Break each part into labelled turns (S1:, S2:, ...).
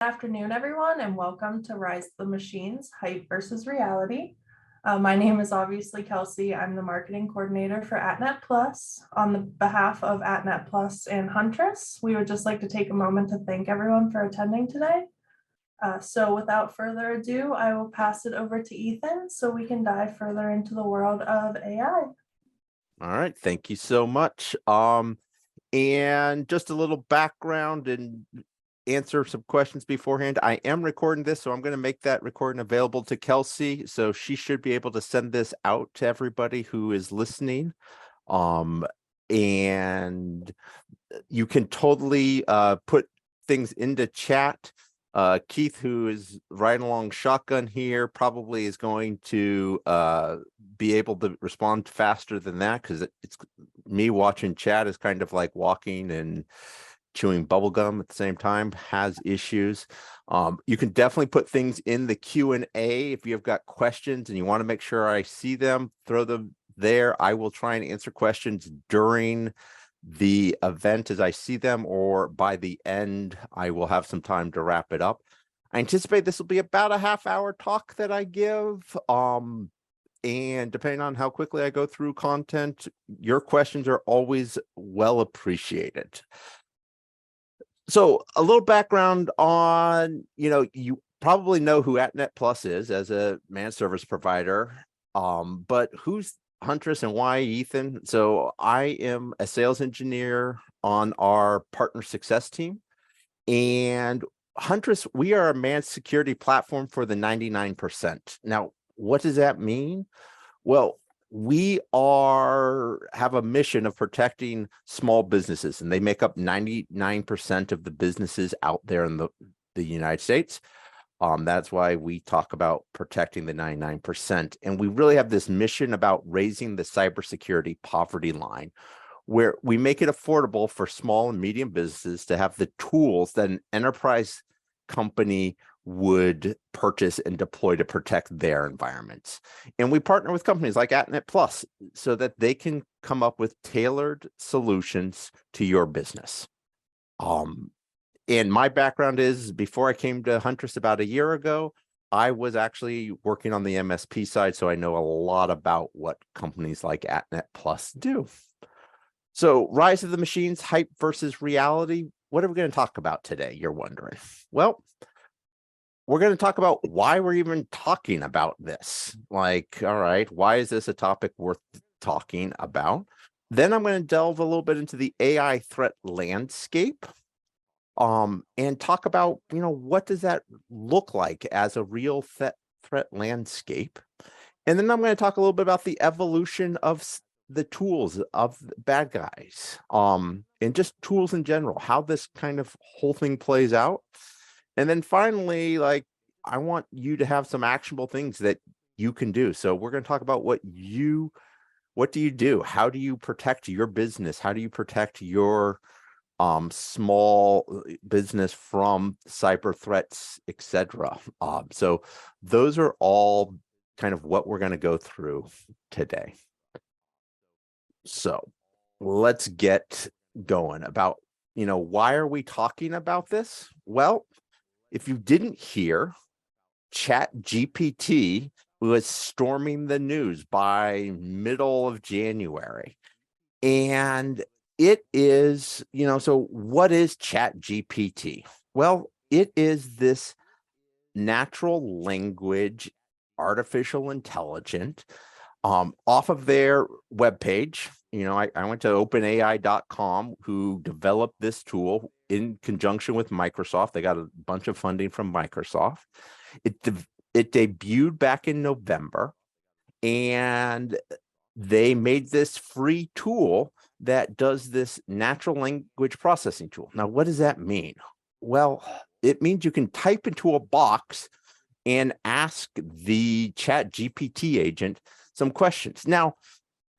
S1: Good afternoon, everyone, and welcome to Rise of the Machines, Hype versus Reality. My name is obviously Kelsey. I'm the marketing coordinator for AtNet Plus. On the behalf of AtNet Plus and Huntress, we would just like to take a moment to thank everyone for attending today. So without further ado, I will pass it over to Ethan so we can dive further into the world of AI.
S2: All right, thank you so much. And just a little background and answer some questions beforehand. I am recording this, so I'm going to make that recording available to Kelsey, so she should be able to send this out to everybody who is listening. And you can totally put things into chat. Keith, who is riding along shotgun here, probably is going to be able to respond faster than that, because it's me watching chat is kind of like walking and chewing bubble gum at the same time, has issues. You can definitely put things in the Q&A if you've got questions and you want to make sure I see them, throw them there. I will try and answer questions during the event as I see them, or by the end, I will have some time to wrap it up. I anticipate this will be about a half-hour talk that I give. And depending on how quickly I go through content, your questions are always well appreciated. So a little background on, you probably know who AtNet Plus is as a managed service provider, but who's Huntress and why Ethan? So I am a sales engineer on our partner success team, and Huntress, we are a managed security platform for the 99%. Now, what does that mean? Well, we have a mission of protecting small businesses, and they make up 99% of the businesses out there in the United States. That's why we talk about protecting the 99%. And we really have this mission about raising the cybersecurity poverty line, where we make it affordable for small and medium businesses to have the tools that an enterprise company would purchase and deploy to protect their environments. And we partner with companies like AtNet Plus so that they can come up with tailored solutions to your business. And my background is, before I came to Huntress about a year ago, I was actually working on the MSP side, so I know a lot about what companies like AtNet Plus do. So Rise of the Machines, hype versus reality. What are we going to talk about today, you're wondering? Well, we're going to talk about why we're even talking about this. Like, all right, why is this a topic worth talking about? Then I'm going to delve a little bit into the AI threat landscape, and talk about, what does that look like as a real threat landscape? And then I'm going to talk a little bit about the evolution of the tools of the bad guys, and just tools in general, how this kind of whole thing plays out. And then finally, I want you to have some actionable things that you can do. So we're going to talk about what do you do? How do you protect your business? How do you protect your small business from cyber threats, etc. So those are all kind of what we're going to go through today. So let's get going about, why are we talking about this? Well, if you didn't hear, ChatGPT was storming the news by middle of January. And it is, so what is ChatGPT? Well, it is this natural language, artificial intelligence, off of their webpage. I went to openai.com, who developed this tool in conjunction with Microsoft. They got a bunch of funding from Microsoft. It debuted back in November, and they made this free tool that does this natural language processing tool. Now, what does that mean? Well, it means you can type into a box and ask the ChatGPT agent some questions. Now,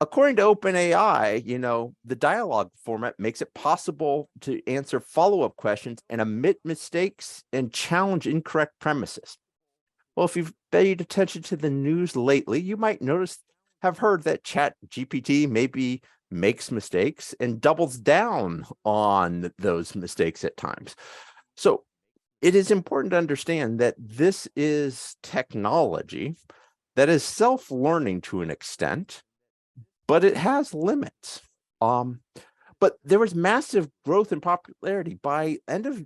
S2: according to OpenAI, the dialogue format makes it possible to answer follow-up questions and admit mistakes and challenge incorrect premises. Well, if you've paid attention to the news lately, you might have heard that ChatGPT maybe makes mistakes and doubles down on those mistakes at times. So it is important to understand that this is technology that is self-learning to an extent, but it has limits. But there was massive growth in popularity. By end of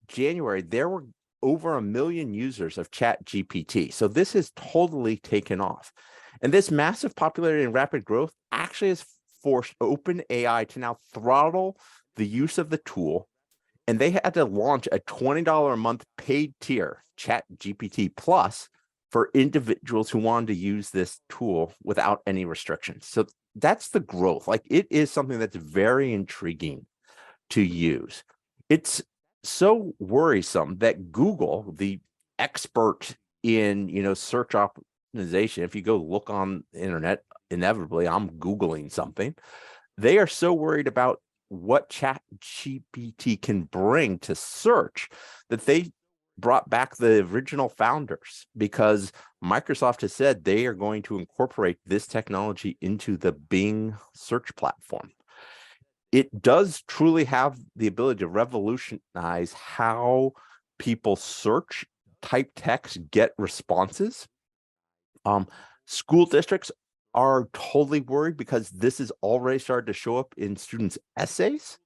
S2: January, there were over 1 million users of ChatGPT. So this has totally taken off. And this massive popularity and rapid growth actually has forced OpenAI to now throttle the use of the tool. And they had to launch a $20 a month paid tier, ChatGPT Plus, for individuals who wanted to use this tool without any restrictions. So that's the growth. Like, it is something that's very intriguing to use. It's so worrisome that Google, the expert in, search optimization, if you go look on the internet, inevitably I'm Googling something. They are so worried about what ChatGPT can bring to search that they brought back the original founders, because Microsoft has said they are going to incorporate this technology into the Bing search platform. It does truly have the ability to revolutionize how people search, type text, get responses. School districts are totally worried because this is already started to show up in students' essays.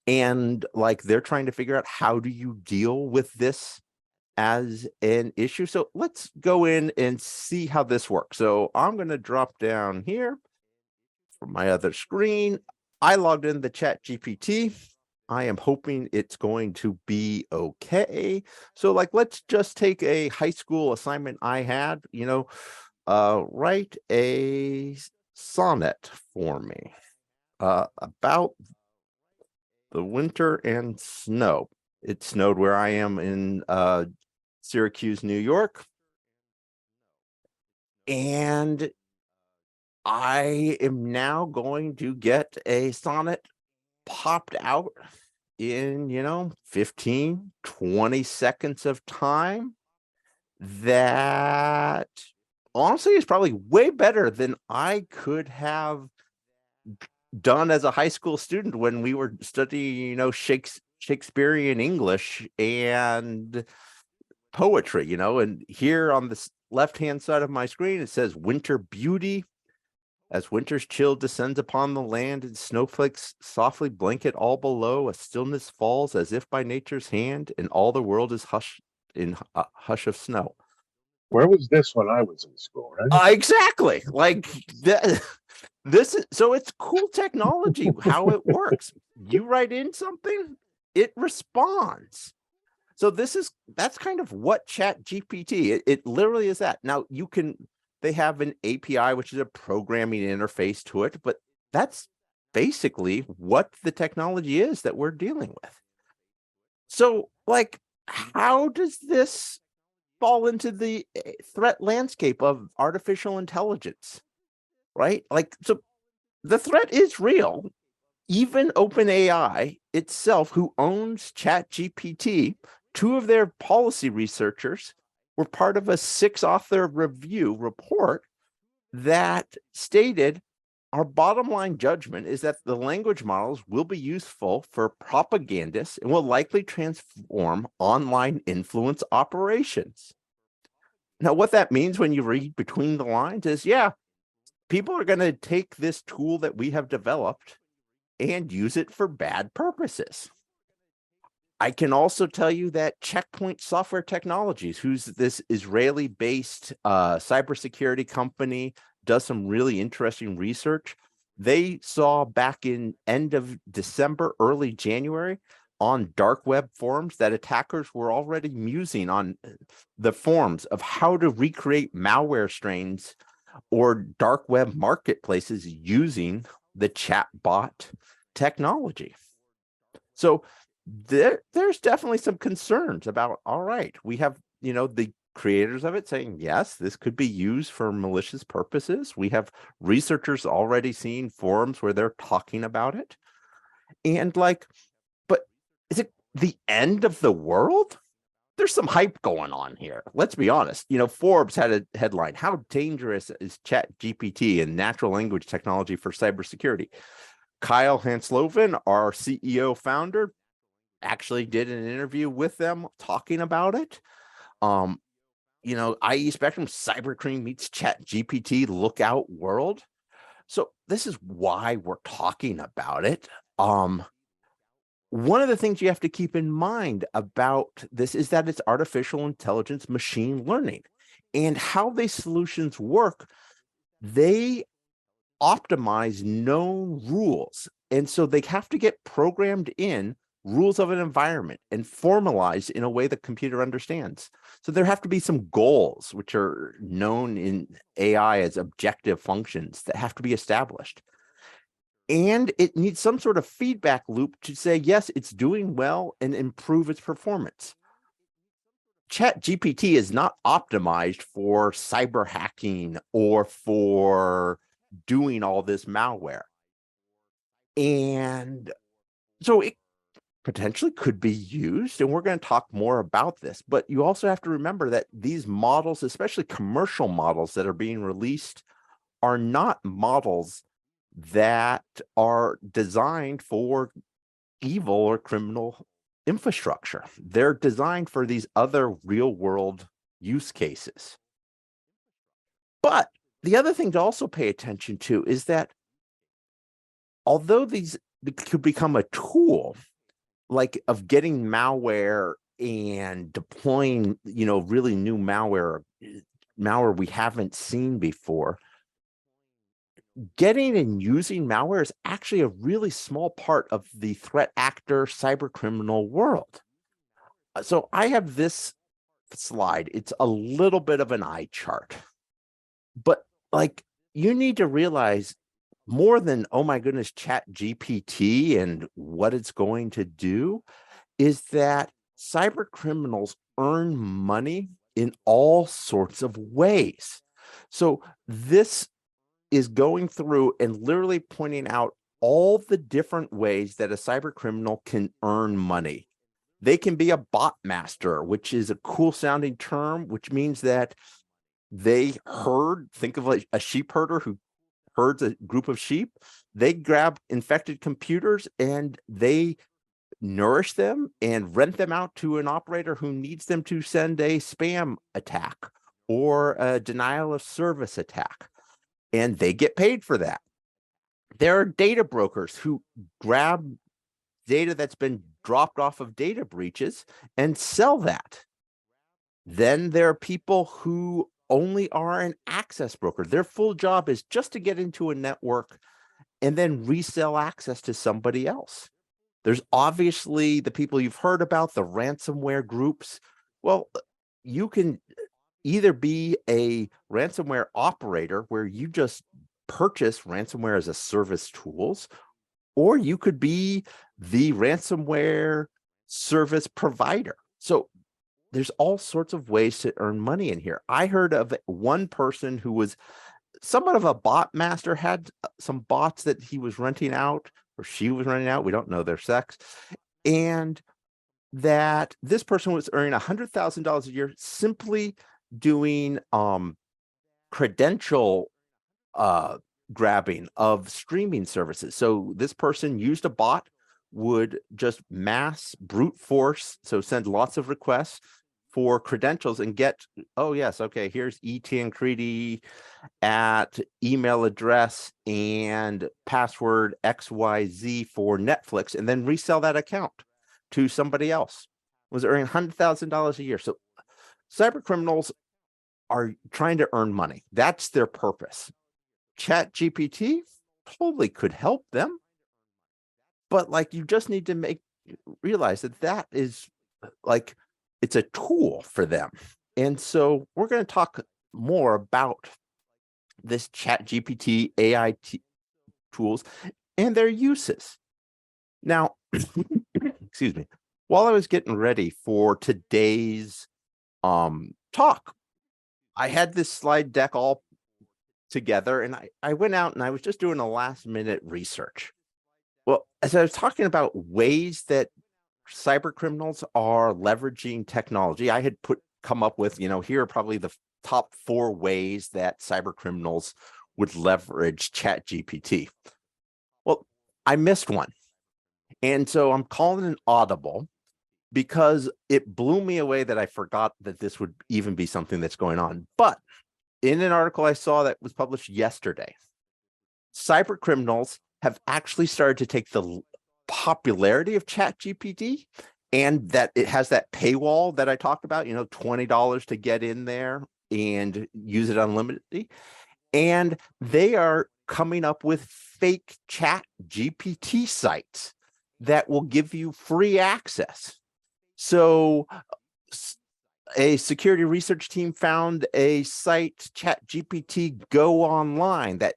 S2: And like, they're trying to figure out, how do you deal with this as an issue? So let's go in and see how this works. So I'm going to drop down here from my other screen. I logged in the ChatGPT. I am hoping it's going to be okay. So like, let's just take a high school assignment I had, write a sonnet for me about the winter and snow. It snowed where I am in Syracuse, New York. And I am now going to get a sonnet popped out in, 15, 20 seconds of time. That honestly is probably way better than I could have done as a high school student when we were studying, Shakespearean English and poetry, and here on the left-hand side of my screen, it says winter beauty. As winter's chill descends upon the land and snowflakes softly blanket all below, a stillness falls as if by nature's hand, and all the world is hushed in a hush of snow.
S3: Where was this when I was in school, right?
S2: Exactly. Like that. This is, so it's cool technology, how it works. You write in something, it responds. So that's kind of what ChatGPT, it literally is that. Now they have an API, which is a programming interface to it, but that's basically what the technology is that we're dealing with. So like, how does this fall into the threat landscape of artificial intelligence, right? Like, so the threat is real. Even OpenAI itself, who owns ChatGPT, two of their policy researchers were part of a 6-author review report that stated, our bottom line judgment is that the language models will be useful for propagandists and will likely transform online influence operations. Now, what that means when you read between the lines is, yeah, people are going to take this tool that we have developed and use it for bad purposes. I can also tell you that Checkpoint Software Technologies, who's this Israeli-based cybersecurity company, does some really interesting research. They saw back in end of December, early January, on dark web forums that attackers were already musing on the forums of how to recreate malware strains or dark web marketplaces using the chatbot technology. So there's definitely some concerns about, all right, we have, the creators of it saying, yes, this could be used for malicious purposes. We have researchers already seeing forums where they're talking about it. And like, but is it the end of the world? There's some hype going on here. Let's be honest. Forbes had a headline, how dangerous is ChatGPT and natural language technology for cybersecurity? Kyle Hansloven, our CEO founder, actually did an interview with them talking about it. IE Spectrum, Cybercream meets ChatGPT lookout world. So this is why we're talking about it. One of the things you have to keep in mind about this is that it's artificial intelligence, machine learning, and how these solutions work. They optimize known rules. And so they have to get programmed in rules of an environment and formalized in a way the computer understands. So there have to be some goals, which are known in AI as objective functions, that have to be established. And it needs some sort of feedback loop to say, yes, it's doing well and improve its performance. ChatGPT is not optimized for cyber hacking or for doing all this malware. And so it potentially could be used, and we're going to talk more about this. But you also have to remember that these models, especially commercial models that are being released, are not models that are designed for evil or criminal infrastructure. They're designed for these other real world use cases. But the other thing to also pay attention to is that although these could become a tool like of getting malware and deploying, really new malware we haven't seen before, getting and using malware is actually a really small part of the threat actor cyber criminal world. So I have this slide. It's a little bit of an eye chart, but you need to realize more than, oh my goodness, ChatGPT and what it's going to do is that cyber criminals earn money in all sorts of ways. So this is going through and literally pointing out all the different ways that a cyber criminal can earn money. They can be a bot master, which is a cool sounding term, which means that they think of a sheep herder who herds a group of sheep. They grab infected computers and they nourish them and rent them out to an operator who needs them to send a spam attack or a denial of service attack. And they get paid for that. There are data brokers who grab data that's been dropped off of data breaches and sell that. Then there are people who only are an access broker. Their full job is just to get into a network and then resell access to somebody else. There's obviously the people you've heard about, the ransomware groups. Well, you can either be a ransomware operator where you just purchase ransomware as a service tools, or you could be the ransomware service provider. So there's all sorts of ways to earn money in here. I heard of one person who was somewhat of a bot master, had some bots that he was renting out or she was renting out. We don't know their sex. And that this person was earning $100,000 a year simply doing credential grabbing of streaming services. So this person used a bot, would just mass brute force, so send lots of requests for credentials and get, oh yes, okay, here's ET Creedy at email address and password XYZ for Netflix, and then resell that account to somebody else. Was earning $100,000 a year. So cyber criminals are trying to earn money. That's their purpose. ChatGPT totally could help them, but you just need to realize that is it's a tool for them. And so we're going to talk more about this ChatGPT AI tools and their uses. Now, excuse me, while I was getting ready for today's talk, I had this slide deck all together, and I went out and I was just doing a last minute research. Well, as I was talking about ways that cyber criminals are leveraging technology, I had come up with, here are probably the top 4 ways that cyber criminals would leverage ChatGPT. Well, I missed one. And so I'm calling it an audible because it blew me away that I forgot that this would even be something that's going on. But in an article I saw that was published yesterday, cyber criminals have actually started to take the popularity of ChatGPT and that it has that paywall that I talked about, $20 to get in there and use it unlimitedly. And they are coming up with fake ChatGPT sites that will give you free access. So a security research team found a site, ChatGPT Go Online, that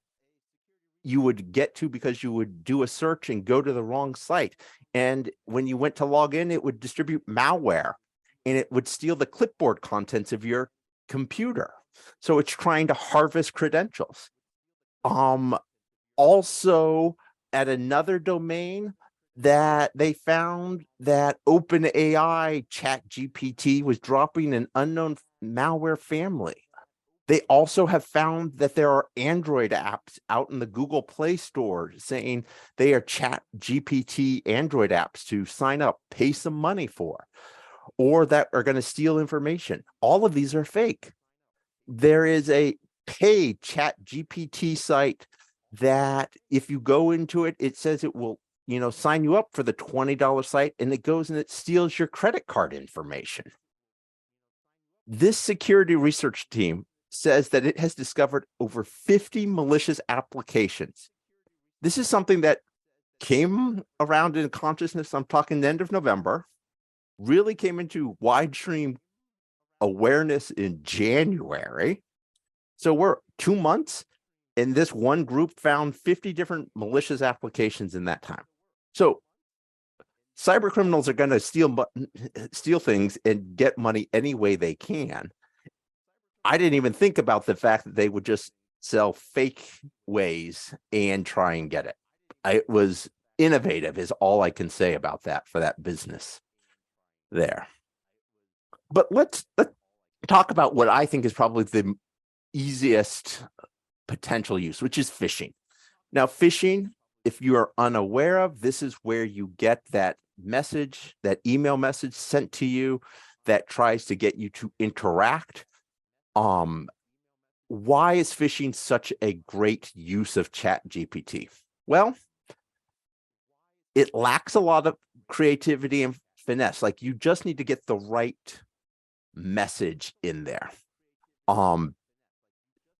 S2: you would get to because you would do a search and go to the wrong site. And when you went to log in, it would distribute malware and it would steal the clipboard contents of your computer. So it's trying to harvest credentials. Also, at another domain, that they found that OpenAI ChatGPT was dropping an unknown malware family. They also have found that there are Android apps out in the Google Play Store saying they are ChatGPT Android apps to sign up, pay some money for, or that are going to steal information. All of these are fake. There is a paid ChatGPT site that if you go into it, it says it will, sign you up for the $20 site, and it goes and it steals your credit card information. This security research team says that it has discovered over 50 malicious applications. This is something that came around in consciousness, I'm talking the end of November, really came into widestream awareness in January. So we're 2 months, and this one group found 50 different malicious applications in that time. So cyber criminals are going to steal things and get money any way they can. I didn't even think about the fact that they would just sell fake ways and try and get it. It was innovative is all I can say about that for that business there. But let's talk about what I think is probably the easiest potential use, which is phishing. Now, phishing, if you are unaware of, this is where you get that message, that email message sent to you that tries to get you to interact. Why is phishing such a great use of ChatGPT? Well, it lacks a lot of creativity and finesse. Like, you just need to get the right message in there.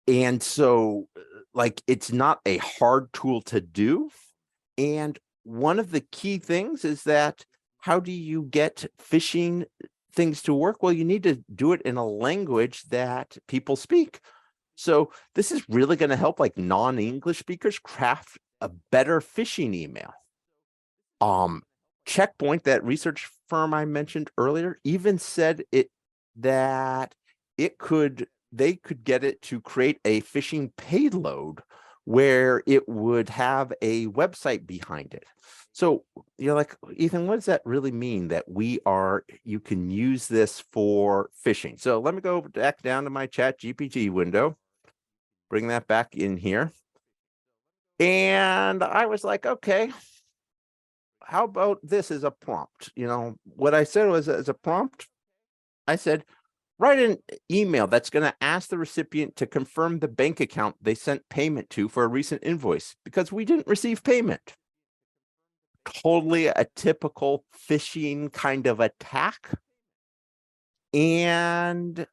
S2: And so, like, it's not a hard tool to do. And one of the key things is that how do you get phishing things to work? Well, you need to do it in a language that people speak. So this is really going to help like non-English speakers craft a better phishing email. Checkpoint, that research firm I mentioned earlier, even said that they could get it to create a phishing payload where it would have a website behind it. So you're like, Ethan, what does that really mean that you can use this for phishing? So let me go back down to my ChatGPT window, bring that back in here. And I was like, okay, how about this as a prompt? What I said was, as a prompt, I said, write an email that's going to ask the recipient to confirm the bank account they sent payment to for a recent invoice because we didn't receive payment. Totally a typical phishing kind of attack. And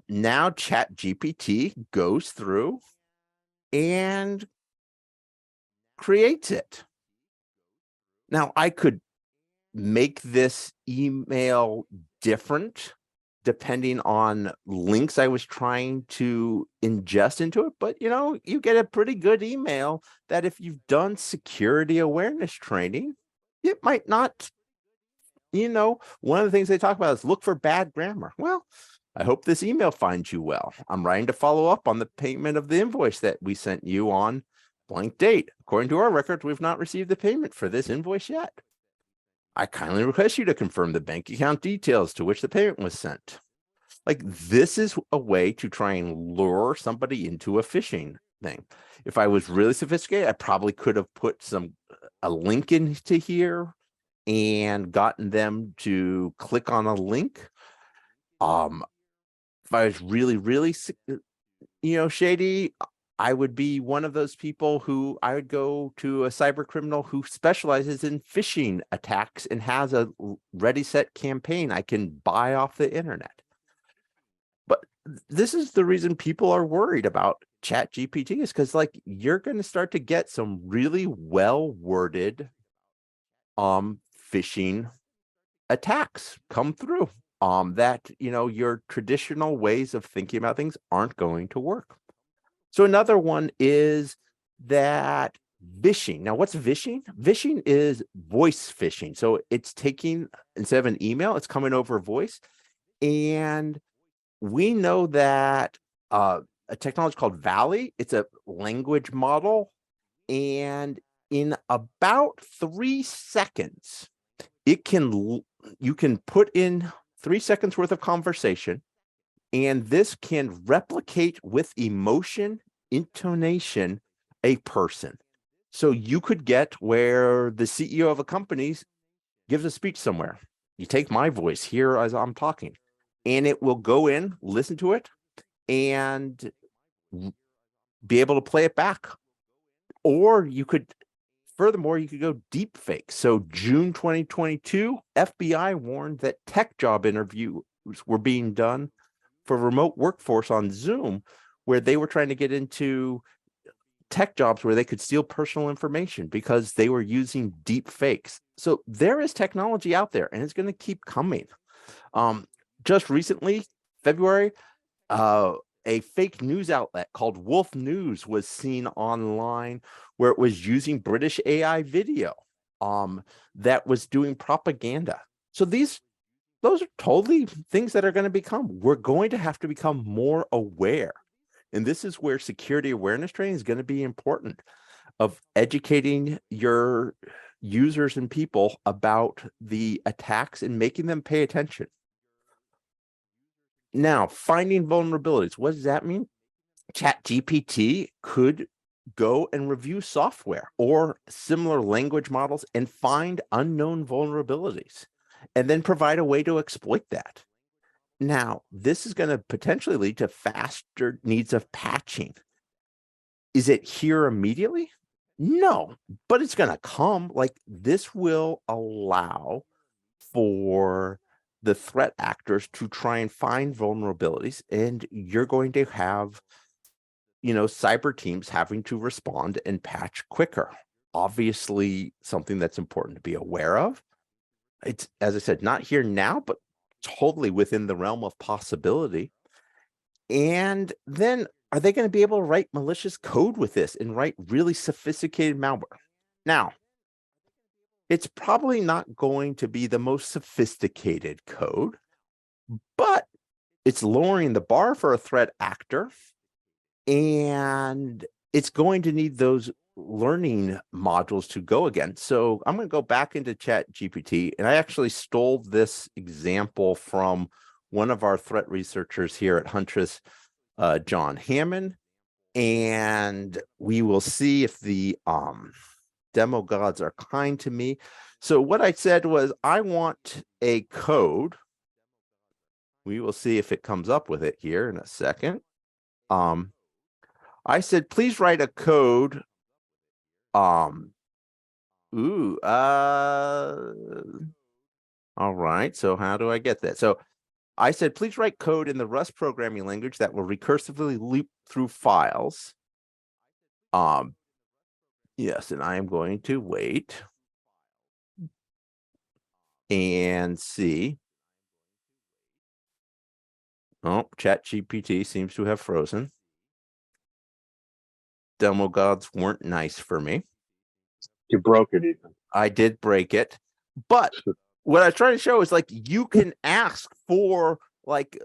S2: now ChatGPT goes through and creates it. Now, I could make this email different depending on links I was trying to ingest into it. But, you get a pretty good email that if you've done security awareness training, it might not, one of the things they talk about is look for bad grammar. Well, I hope this email finds you well. I'm writing to follow up on the payment of the invoice that we sent you on blank date. According to our records, we've not received the payment for this invoice yet. I kindly request you to confirm the bank account details to which the payment was sent. Like, this is a way to try and lure somebody into a phishing thing. If I was really sophisticated, I probably could have put a link into here and gotten them to click on a link. If I was really shady, I would be one of those people who I would go to a cyber criminal who specializes in phishing attacks and has a ready set campaign I can buy off the internet. But this is the reason people are worried about ChatGPT, is because like you're going to start to get some really well worded phishing attacks come through that your traditional ways of thinking about things aren't going to work. So another one is that vishing. Now, what's vishing? Vishing is voice phishing. So it's taking, instead of an email, it's coming over voice. And we know that a technology called Valley, it's a language model. And in about 3 seconds, you can put in 3 seconds worth of conversation, and this can replicate with emotion, intonation, a person. So you could get where the CEO of a company gives a speech somewhere. You take my voice here as I'm talking, and it will go in, listen to it, and be able to play it back. Or furthermore, you could go deep fake. So June 2022, FBI warned that tech job interviews were being done for remote workforce on Zoom, where they were trying to get into tech jobs where they could steal personal information because they were using deep fakes. So there is technology out there, and it's going to keep coming. Just recently, February, a fake news outlet called Wolf News was seen online, where it was using British AI video that was doing propaganda. So those are totally things that are going to become. We're going to have to become more aware. And this is where security awareness training is going to be important, of educating your users and people about the attacks and making them pay attention. Now, finding vulnerabilities. What does that mean? ChatGPT could go and review software or similar language models and find unknown vulnerabilities, and then provide a way to exploit that. Now, this is going to potentially lead to faster needs of patching. Is it here immediately? No, but it's going to come. Like, this will allow for the threat actors to try and find vulnerabilities, and you're going to have cyber teams having to respond and patch quicker. Obviously, something that's important to be aware of. It's, as I said, not here now, but totally within the realm of possibility. And then, are they going to be able to write malicious code with this and write really sophisticated malware? Now, it's probably not going to be the most sophisticated code, but it's lowering the bar for a threat actor. And it's going to need those learning modules to go again. So I'm going to go back into ChatGPT, and I actually stole this example from one of our threat researchers here at Huntress, John Hammond, and we will see if the demo gods are kind to me. So what I said was, I want a code. We will see if it comes up with it here in a second. I said, please write a code. All right. So how do I get that? So I said, please write code in the Rust programming language that will recursively loop through files. Yes, and I am going to wait and see. Oh, ChatGPT seems to have frozen. Demo gods weren't nice for me.
S3: You broke it, Ethan.
S2: I did break it. But what I was trying to show is, like, you can ask for, like,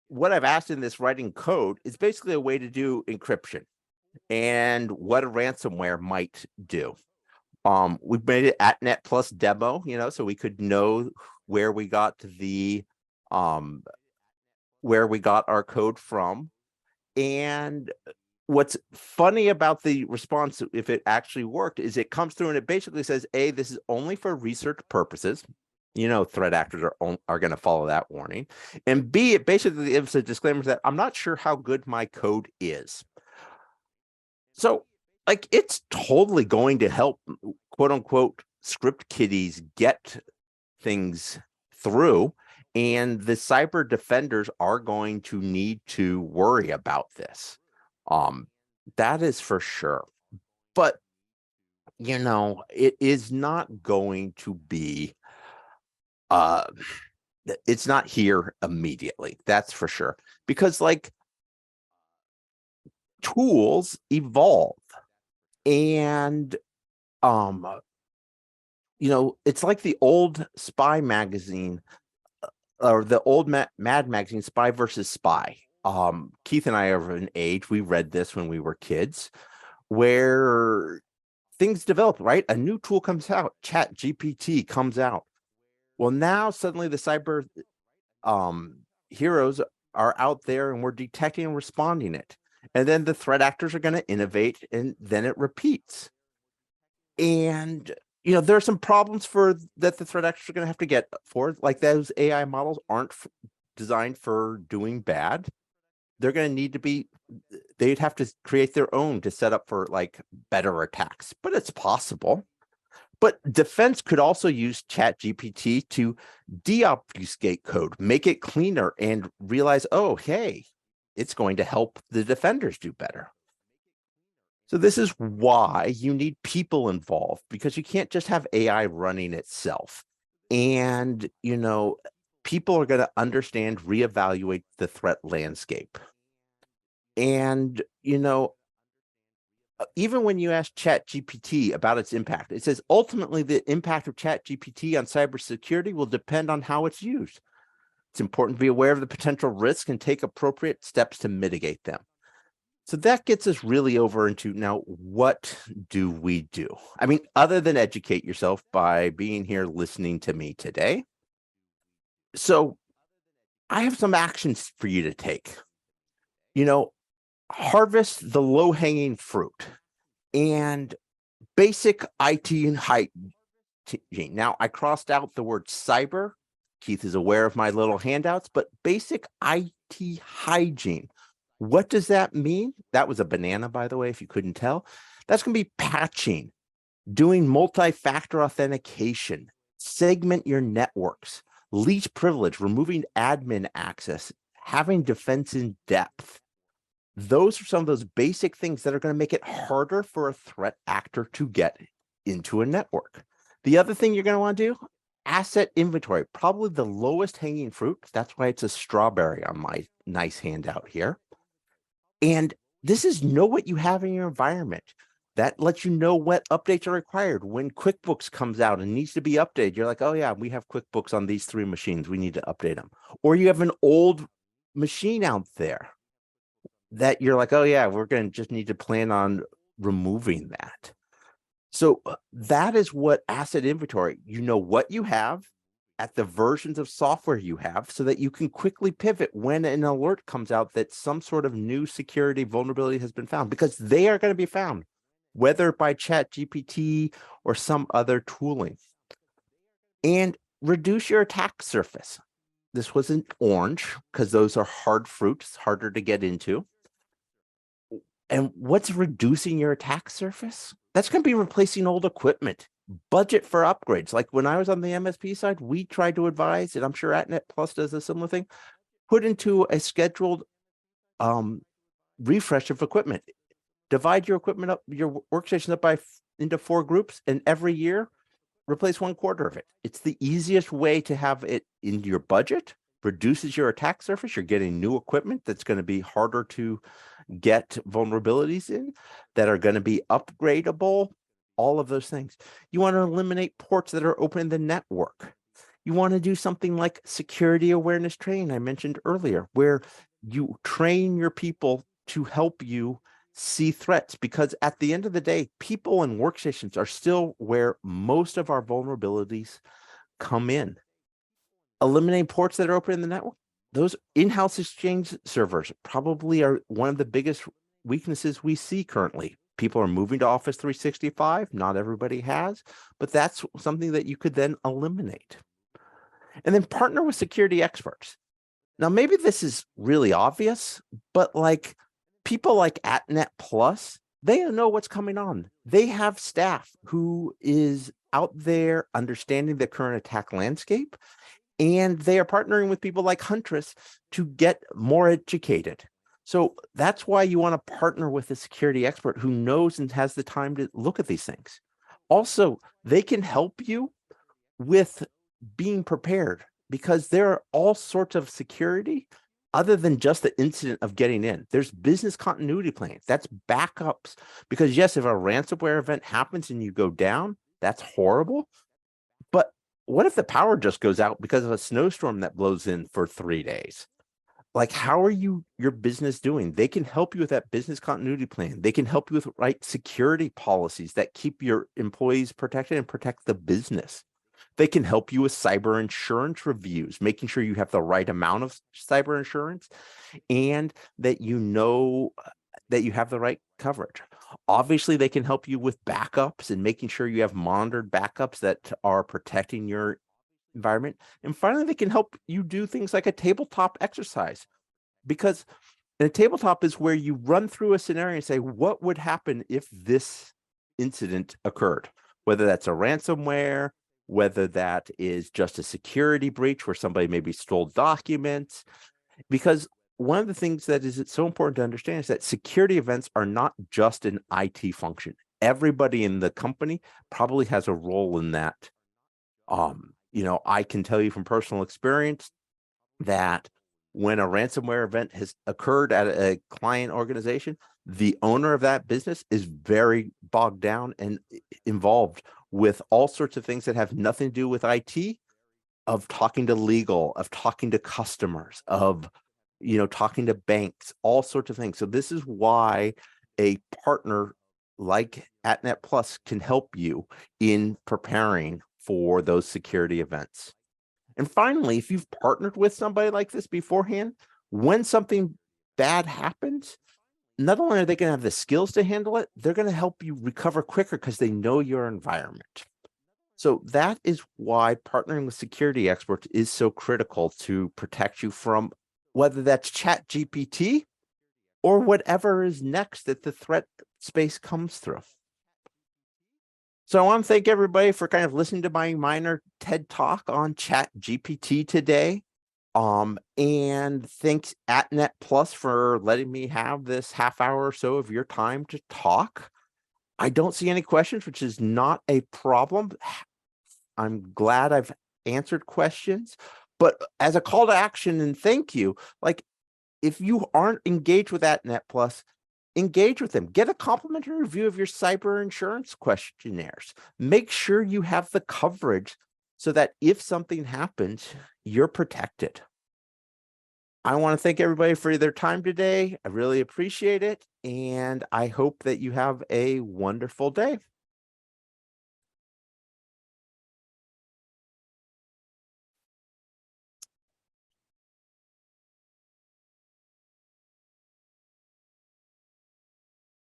S2: what I've asked in this writing code is basically a way to do encryption and what a ransomware might do. We've made it at Net Plus demo, so we could know where we got our code from. And what's funny about the response, if it actually worked, is it comes through and it basically says, A, this is only for research purposes. Threat actors are going to follow that warning. And B, it basically gives a disclaimer that I'm not sure how good my code is. So, like, it's totally going to help, quote unquote, script kiddies get things through. And the cyber defenders are going to need to worry about this. That is for sure. But, it is not going to be, it's not here immediately. That's for sure. Because, like, tools evolve. And, it's like the old spy magazine, or the old Mad magazine, Spy versus Spy. Keith and I are of an age, we read this when we were kids, where things develop, right? A new tool comes out, ChatGPT comes out. Well, now suddenly the cyber heroes are out there and we're detecting and responding it. And then the threat actors are going to innovate, and then it repeats. And there are some problems that the threat actors are going to have to get for, like those AI models aren't designed for doing bad. They're going to need to be, they'd have to create their own to set up for like better attacks, but it's possible. But defense could also use ChatGPT to deobfuscate code, make it cleaner, and realize, oh, hey, it's going to help the defenders do better. So this is why you need people involved, because you can't just have AI running itself. And, people are going to understand, reevaluate the threat landscape. And, even when you ask ChatGPT about its impact, it says ultimately the impact of ChatGPT on cybersecurity will depend on how it's used. It's important to be aware of the potential risks and take appropriate steps to mitigate them. So that gets us really over into, now, what do we do? I mean, other than educate yourself by being here listening to me today. So I have some actions for you to take. Harvest the low-hanging fruit and basic IT and hygiene. Now, I crossed out the word cyber. Keith is aware of my little handouts, but basic IT hygiene. What does that mean? That was a banana, by the way, if you couldn't tell. That's going to be patching, doing multi-factor authentication, segment your networks, least privilege, removing admin access, having defense in depth. Those are some of those basic things that are going to make it harder for a threat actor to get into a network. The other thing you're going to want to do, asset inventory, probably the lowest hanging fruit. That's why it's a strawberry on my nice handout here. And this is know what you have in your environment. That lets you know what updates are required. When QuickBooks comes out and needs to be updated, you're like, oh yeah, we have QuickBooks on these 3 machines. We need to update them. Or you have an old machine out there that you're like, oh yeah, we're going to just need to plan on removing that. So that is what asset inventory, what you have at the versions of software you have, so that you can quickly pivot when an alert comes out that some sort of new security vulnerability has been found, because they are going to be found, whether by ChatGPT or some other tooling. And reduce your attack surface. This was an orange because those are hard fruits, harder to get into. And what's reducing your attack surface? That's going to be replacing old equipment. Budget for upgrades. Like when I was on the MSP side, we tried to advise, and I'm sure AtNet Plus does a similar thing, put into a scheduled refresh of equipment. Divide your equipment up, your workstation up into 4 groups, and every year replace 1/4 of it. It's the easiest way to have it in your budget, reduces your attack surface. You're getting new equipment that's going to be harder to get vulnerabilities in, that are going to be upgradable, all of those things. You want to eliminate ports that are open in the network. You want to do something like security awareness training I mentioned earlier, where you train your people to help you see threats, because at the end of the day, people and workstations are still where most of our vulnerabilities come in. Eliminate ports that are open in the network. Those in-house Exchange servers probably are one of the biggest weaknesses we see currently. People are moving to Office 365. Not everybody has, but that's something that you could then eliminate. And then partner with security experts. Now, maybe this is really obvious, but like people like AtNet Plus, they know what's coming on. They have staff who is out there understanding the current attack landscape, and they are partnering with people like Huntress to get more educated. So that's why you want to partner with a security expert who knows and has the time to look at these things. Also, they can help you with being prepared, because there are all sorts of security other than just the incident of getting in. There's business continuity plans. That's backups. Because yes, if a ransomware event happens and you go down, that's horrible. But what if the power just goes out because of a snowstorm that blows in for 3 days? Like, how are your business doing? They can help you with that business continuity plan. They can help you with right security policies that keep your employees protected and protect the business. They can help you with cyber insurance reviews, making sure you have the right amount of cyber insurance and that you know that you have the right coverage. Obviously, they can help you with backups and making sure you have monitored backups that are protecting your environment. And finally, they can help you do things like a tabletop exercise, because a tabletop is where you run through a scenario and say, what would happen if this incident occurred? Whether that's a ransomware, whether that is just a security breach where somebody maybe stole documents. Because one of the things that is so important to understand is that security events are not just an IT function. Everybody in the company probably has a role in that. I can tell you from personal experience that when a ransomware event has occurred at a client organization, the owner of that business is very bogged down and involved with all sorts of things that have nothing to do with IT, of talking to legal, of talking to customers, of talking to banks, all sorts of things. So this is why a partner like AtNet Plus can help you in preparing for those security events. And finally, if you've partnered with somebody like this beforehand, when something bad happens, not only are they going to have the skills to handle it, they're going to help you recover quicker because they know your environment. So that is why partnering with security experts is so critical to protect you from whether that's ChatGPT or whatever is next that the threat space comes through. So I want to thank everybody for kind of listening to my minor TED talk on ChatGPT today. And thanks AtNet Plus for letting me have this half hour or so of your time to talk. I don't see any questions, which is not a problem. I'm glad I've answered questions, but as a call to action and thank you, like if you aren't engaged with AtNet Plus, engage with them. Get a complimentary review of your cyber insurance questionnaires. Make sure you have the coverage so that if something happens, you're protected. I want to thank everybody for their time today. I really appreciate it. And I hope that you have a wonderful day.